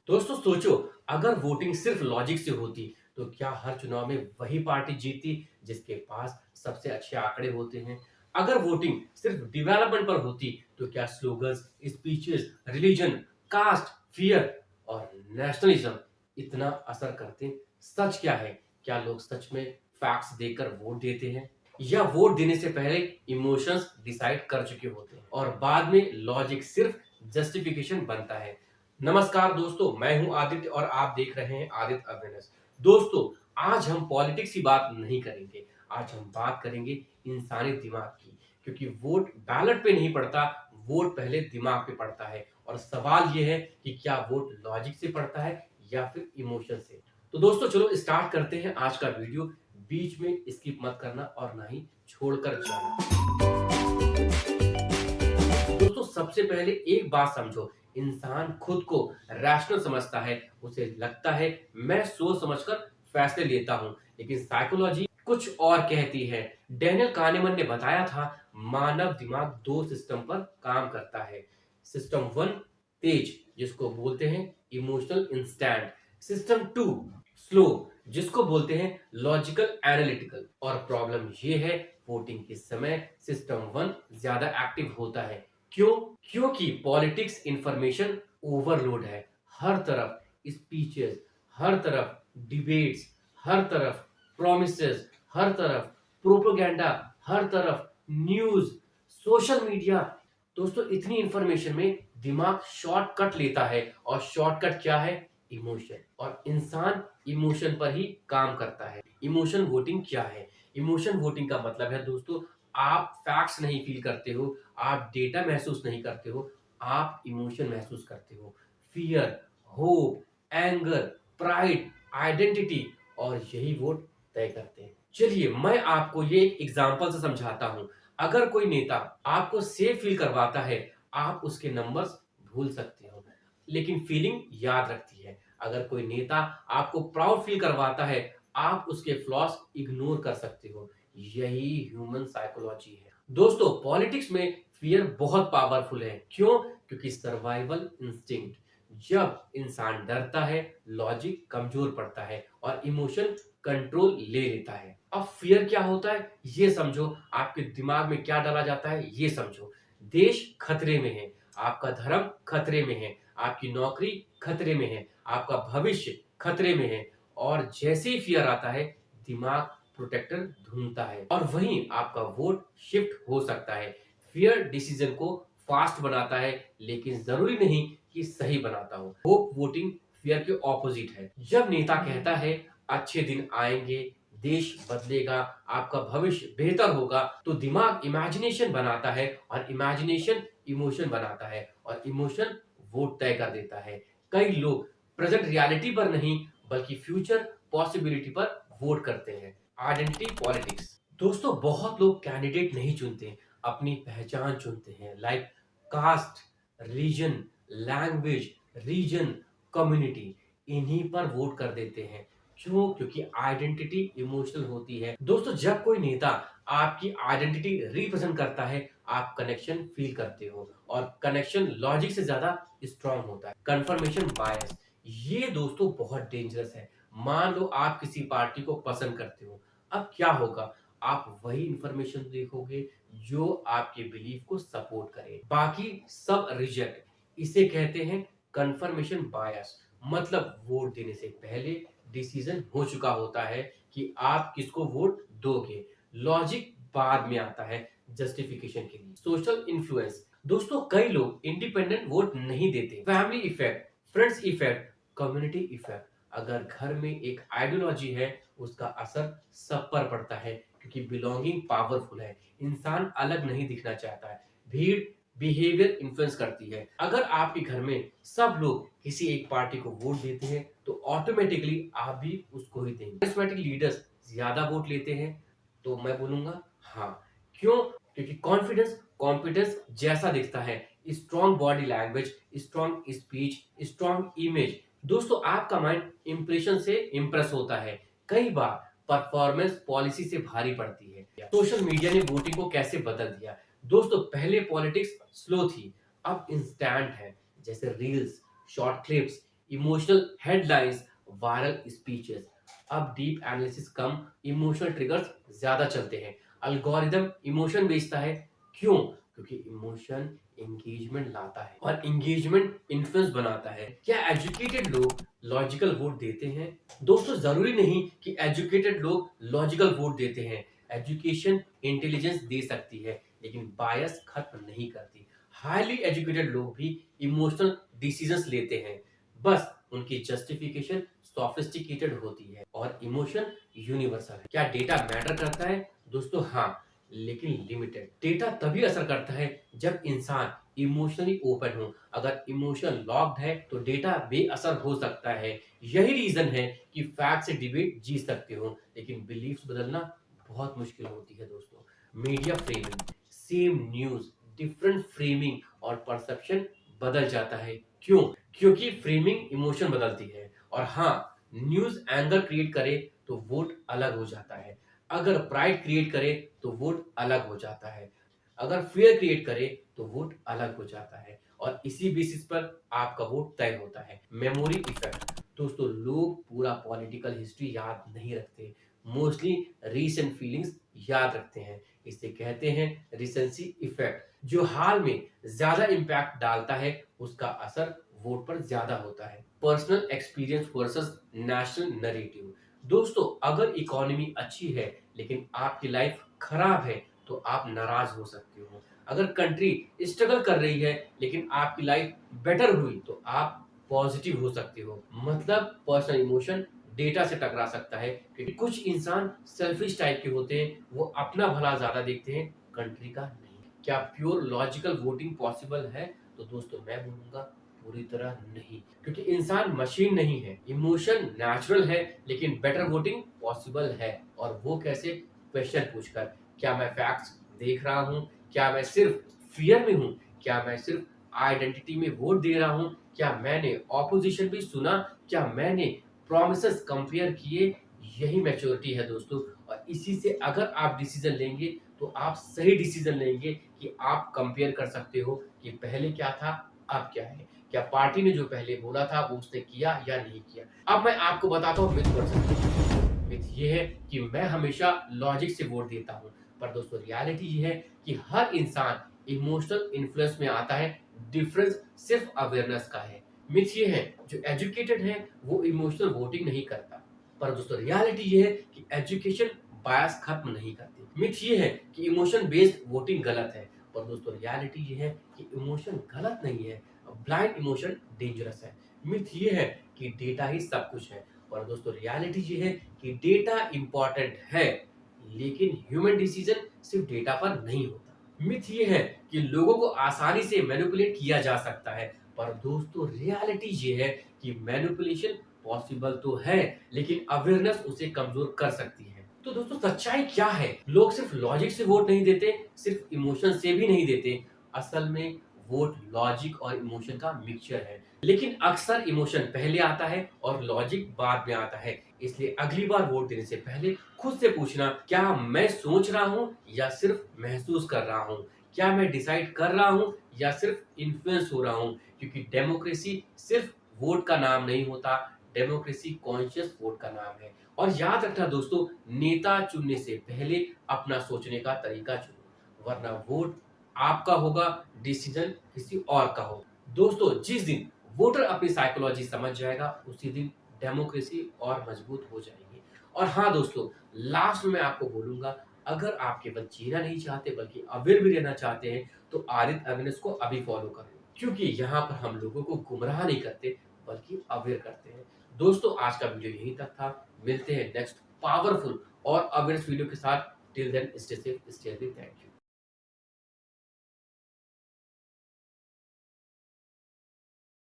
दोस्तों सोचो, अगर वोटिंग सिर्फ लॉजिक से होती तो क्या हर चुनाव में वही पार्टी जीतती जिसके पास सबसे अच्छे आंकड़े होते हैं। अगर वोटिंग सिर्फ डेवलपमेंट पर होती तो क्या slogans, speeches, religion, caste, fear और नेशनलिज्म इतना असर करते। सच क्या है, क्या लोग सच में फैक्ट्स देखकर वोट देते हैं या वोट देने से पहले इमोशंस डिसाइड कर चुके होते हैं और बाद में लॉजिक सिर्फ जस्टिफिकेशन बनता है। नमस्कार दोस्तों, मैं हूं आदित्य और आप देख रहे हैं आदित्य अवेयरनेस। दोस्तों, आज हम पॉलिटिक्स की बात नहीं करेंगे। आज हम बात करेंगे इंसानी दिमाग की, क्योंकि वोट बैलेट पे नहीं पड़ता, वोट पहले दिमाग पे पड़ता है। और सवाल ये है कि क्या वोट लॉजिक से पड़ता है या फिर इमोशन से। तो दोस्तों चलो स्टार्ट करते हैं आज का वीडियो। बीच में स्किप मत करना और ना ही छोड़कर जाना। दोस्तों सबसे पहले एक बात समझो, इंसान खुद को रैशनल समझता है। उसे लगता है मैं सोच समझकर फैसले लेता हूं, लेकिन साइकोलॉजी कुछ और कहती है। डैनियल कानेमन ने बताया था, मानव दिमाग दो सिस्टम पर काम करता है। सिस्टम वन तेज, जिसको बोलते हैं emotional instant. System two slow, जिसको बोलते हैं लॉजिकल एनालिटिकल। और प्रॉब्लम ये है, वोटिंग के समय सिस्टम वन ज्यादा एक्टिव होता है। क्यों? क्योंकि पॉलिटिक्स इंफॉर्मेशन ओवरलोड है। हर तरफ स्पीचेस, हर तरफ डिबेट्स, हर तरफ प्रोमिसेस, हर तरफ प्रोपेगेंडा, हर तरफ न्यूज, सोशल मीडिया। दोस्तों इतनी इंफॉर्मेशन में दिमाग शॉर्टकट लेता है, और शॉर्टकट क्या है? इमोशन। और इंसान इमोशन पर ही काम करता है। इमोशन वोटिंग क्या है? इमोशन वोटिंग का मतलब है दोस्तों, आप फैक्ट्स नहीं फील करते हो, आप डेटा महसूस नहीं करते हो, आप इमोशन महसूस करते हो। Fear, hope, anger, pride, identity, और यही वोट तय करते हैं। चलिए मैं आपको ये एक एग्जांपल से समझाता हूं। अगर कोई नेता आपको सेफ फील करवाता है, आप उसके नंबर्स भूल सकते हो, लेकिन फीलिंग याद रखती है। अगर कोई नेता आपको प्राउड फील करवाता है, आप उसके फ्लॉस इग्नोर कर सकते हो। यही ह्यूमन साइकोलॉजी है। दोस्तों पॉलिटिक्स में फियर बहुत पावरफुल है। क्यों? क्योंकि सर्वाइवल इंस्टिंक्ट। जब इंसान डरता है, लॉजिक कमजोर पड़ता है और इमोशन कंट्रोल ले लेता है। अब फियर क्या होता है ये समझो, आपके दिमाग में क्या डाला जाता है ये समझो। देश खतरे में है, आपका धर्म खतरे में है, आपकी नौकरी खतरे में है, आपका भविष्य खतरे में है। और जैसे ही फियर आता है, दिमाग प्रोटेक्टर ढूंढता है और वहीं आपका वोट शिफ्ट हो सकता है। फियर डिसीजन को फास्ट बनाता है, लेकिन जरूरी नहीं कि सही बनाता हो। होप वोटिंग फियर के ऑपोजिट है। जब नेता कहता है अच्छे दिन आएंगे, देश बदलेगा, आपका भविष्य बेहतर होगा, तो दिमाग इमेजिनेशन बनाता है और इमेजिनेशन इमोशन बनाता है और इमोशन वोट तय कर देता है। कई लोग प्रेजेंट रियलिटी पर नहीं बल्कि फ्यूचर पॉसिबिलिटी पर वोट करते हैं। Identity politics. दोस्तों बहुत लोग कैंडिडेट नहीं चुनते, अपनी पहचान चुनते हैं। Like caste, religion, language, region, community, इन्हीं पर वोट कर देते हैं। क्यों? क्योंकि आइडेंटिटी इमोशनल होती है। दोस्तों जब कोई नेता आपकी आइडेंटिटी रिप्रेजेंट करता है, आप कनेक्शन फील करते हो, और कनेक्शन लॉजिक से ज्यादा स्ट्रांग होता है। कंफर्मेशन बायस, ये दोस्तों बहुत डेंजरस है। मान लो आप किसी पार्टी को पसंद करते हो, अब क्या होगा? आप वही इंफॉर्मेशन देखोगे जो आपके बिलीफ को सपोर्ट करे, बाकी सब रिजेक्ट। इसे कहते हैं कंफर्मेशन बायस। मतलब वोट देने से पहले डिसीजन हो चुका होता है कि आप किसको वोट दोगे, लॉजिक बाद में आता है जस्टिफिकेशन के लिए। Social influence. दोस्तों कई लोग इंडिपेंडेंट वोट नहीं देते। Family effect, friends effect, community effect. अगर घर में एक आइडियोलॉजी है, उसका असर सब पर पड़ता है, क्योंकि बिलोंगिंग पावरफुल है। इंसान अलग नहीं दिखना चाहता है। भीड़ बिहेवियर इन्फ्लुएंस करती है। अगर आपके घर में सब लोग किसी एक पार्टी को वोट देते हैं, तो ऑटोमेटिकली आप भी उसको ही देंगे। करिस्मेटिक लीडर्स ज्यादा वोट लेते हैं, तो मैं बोलूंगा हाँ। क्यों? क्योंकि कॉन्फिडेंस कॉम्पिटेंस जैसा दिखता है। Strong body language, strong speech, strong image. दोस्तों आपका माइंड इंप्रेशन से इंप्रेस होता है। कई बार परफॉर्मेंस पॉलिसी से भारी पड़ती है। सोशल मीडिया ने वोटिंग को कैसे बदल दिया? दोस्तों पहले पॉलिटिक्स स्लो थी, अब इंस्टेंट है। जैसे reels, short clips, emotional headlines, viral speeches. अब डीप एनालिसिस कम, इमोशनल ट्रिगर्स ज्यादा चलते हैं। अल्गोरिदम इमोशन बेचता है। क्यों? क्योंकि इमोशन एंगेजमेंट लाता है और एंगेजमेंट इन्फ्लुएंस बनाता है। क्या एजुकेटेड लोग लॉजिकल वोट देते हैं? दोस्तों, जरूरी नहीं कि एजुकेटेड लोग लॉजिकल वोट देते हैं। एजुकेशन इंटेलिजेंस दे सकती है, लेकिन बायस खत्म नहीं करती। हाईली एजुकेटेड लोग भी इमोशनल डिसीजंस लेते हैं, बस उनकी जस्टिफिकेशन सोफिस्टिकेटेड होती है और इमोशन यूनिवर्सल है। क्या डेटा मैटर करता है? दोस्तों हाँ, लेकिन लिमिटेड। डेटा तभी असर करता है जब इंसान इमोशनली ओपन हो। अगर इमोशन लॉक्ड है तो डेटा बेअसर हो सकता है। यही रीजन है कि फैक्ट से डिबेट जीत सकते हो, लेकिन बिलीफ्स बदलना बहुत मुश्किल होती है दोस्तों। Media framing, same news, different framing और परसेप्शन बदल जाता है। क्यों? क्योंकि फ्रेमिंग इमोशन बदलती है। और हाँ, न्यूज एंगर क्रिएट करे तो वोट अलग हो जाता है। अगर प्राइड क्रिएट करे तो वोट अलग हो जाता है। अगर फियर क्रिएट करे तो वोट अलग हो जाता है। और इसी बेसिस पर आपका वोट तय होता है। Memory effect. दोस्तों, लोग पूरा पॉलिटिकल हिस्ट्री याद नहीं रखते, मोस्टली रीसेंट फीलिंग्स याद रखते हैं। इसे कहते हैं रिसेंसी इफेक्ट। जो हाल में ज्यादा इम्पैक्ट डालता है उसका असर वोट पर ज्यादा होता है। Personal experience versus national narrative. दोस्तों, अगर इकोनॉमी अच्छी है लेकिन आपकी लाइफ खराब है तो आप नाराज हो सकते हो। अगर कंट्री स्ट्रगल कर रही है लेकिन आपकी लाइफ बेटर हुई तो आप पॉजिटिव हो सकते हो। मतलब पर्सनल इमोशन डेटा से टकरा सकता है, क्योंकि कुछ इंसान सेल्फिश टाइप के होते हैं, वो अपना भला ज्यादा देखते हैं, कंट्री का नहीं। क्या प्योर लॉजिकल वोटिंग पॉसिबल है? तो दोस्तों मैं बोलूंगा पूरी तरह नहीं, क्योंकि इंसान मशीन नहीं है। इमोशन नेचुरल है, लेकिन बेटर वोटिंग पॉसिबल है। और वो कैसे? क्वेश्चन पूछकर। क्या मैं फैक्ट्स देख रहा हूँ? क्या मैं सिर्फ फियर में हूँ? क्या मैं सिर्फ आइडेंटिटी में वोट दे रहा हूँ? क्या मैंने ऑपोजिशन भी सुना? क्या मैंने प्रॉमिसेस कंपेयर किए? यही मैच्योरिटी है दोस्तों। और इसी से अगर आप डिसीजन लेंगे तो आप सही डिसीजन लेंगे कि आप कंपेयर कर सकते हो कि पहले क्या था, अब क्या है। क्या पार्टी ने जो पहले बोला था वो उसने किया या नहीं किया। अब मैं आपको बताता हूँ मिथ वर्सेस। मिथ ये है कि मैं हमेशा लॉजिक से वोट देता हूँ, पर दोस्तों रियलिटी ये है कि हर इंसान इमोशनल इन्फ्लुएंस में आता है। डिफरेंस सिर्फ अवेयरनेस का है। मिथ ये है जो एजुकेटेड है वो इमोशनल वोटिंग नहीं करता, पर दोस्तों रियलिटी ये है कि एजुकेशन बायस खत्म नहीं करती। मिथ ये है कि इमोशन बेस्ड वोटिंग गलत है, पर दोस्तों रियलिटी ये है कि इमोशन गलत नहीं है, ब्लाइंड इमोशन डेंजरस है। मिथ ये है कि डेटा ही सब कुछ है, और दोस्तों रियलिटी ये है कि डेटा इंपॉर्टेंट है, लेकिन ह्यूमन डिसीजन सिर्फ डेटा पर नहीं होता। मिथ ये है कि लोगों को आसानी से मैनिपुलेट किया जा सकता है, पर दोस्तों रियलिटी ये है कि मैनिपुलेशन पॉसिबल तो है, लेकिन अवेयरनेस उसे कमजोर कर सकती है। तो दोस्तों सच्चाई क्या है? लोग सिर्फ लॉजिक से वोट नहीं देते, सिर्फ इमोशन से भी नहीं देते। असल में वोट लॉजिक और इमोशन का मिक्सचर है, लेकिन अक्सर इमोशन पहले आता है और लॉजिक बाद में आता है। इसलिए अगली बार वोट देने से पहले खुद से पूछना, क्या मैं सोच रहा हूँ या सिर्फ महसूस कर रहा हूँ? क्या मैं डिसाइड कर रहा हूँ या सिर्फ इन्फ्लुएंस हो रहा हूँ? क्योंकि डेमोक्रेसी सिर्फ वोट का नाम नहीं होता, डेमोक्रेसी कॉन्शियस वोट का नाम है। और याद रखना दोस्तों, नेता चुनने से पहले अपना सोचने का तरीका चुनो, वरना वोट आपका होगा, डिसीजन किसी और का होगा। दोस्तों, जिस दिन वोटर अपनी साइकोलॉजी समझ जाएगा उसी दिन डेमोक्रेसी और मजबूत हो जाएगी। और हाँ दोस्तों, लास्ट में मैं आपको बोलूंगा, अगर आप केवल जीना नहीं चाहते बल्कि अवेयर भी रहना चाहते हैं तो आदित्य अविनाश को अभी फॉलो कर लो, क्योंकि यहाँ पर हम लोगों को गुमराह नहीं करते बल्कि अवेयर करते हैं। दोस्तों, आज का वीडियो यहीं तक था। मिलते हैं नेक्स्ट पावरफुल और अवेयरनेस वीडियो के साथ। Till then stay safe, stay healthy. Thank you.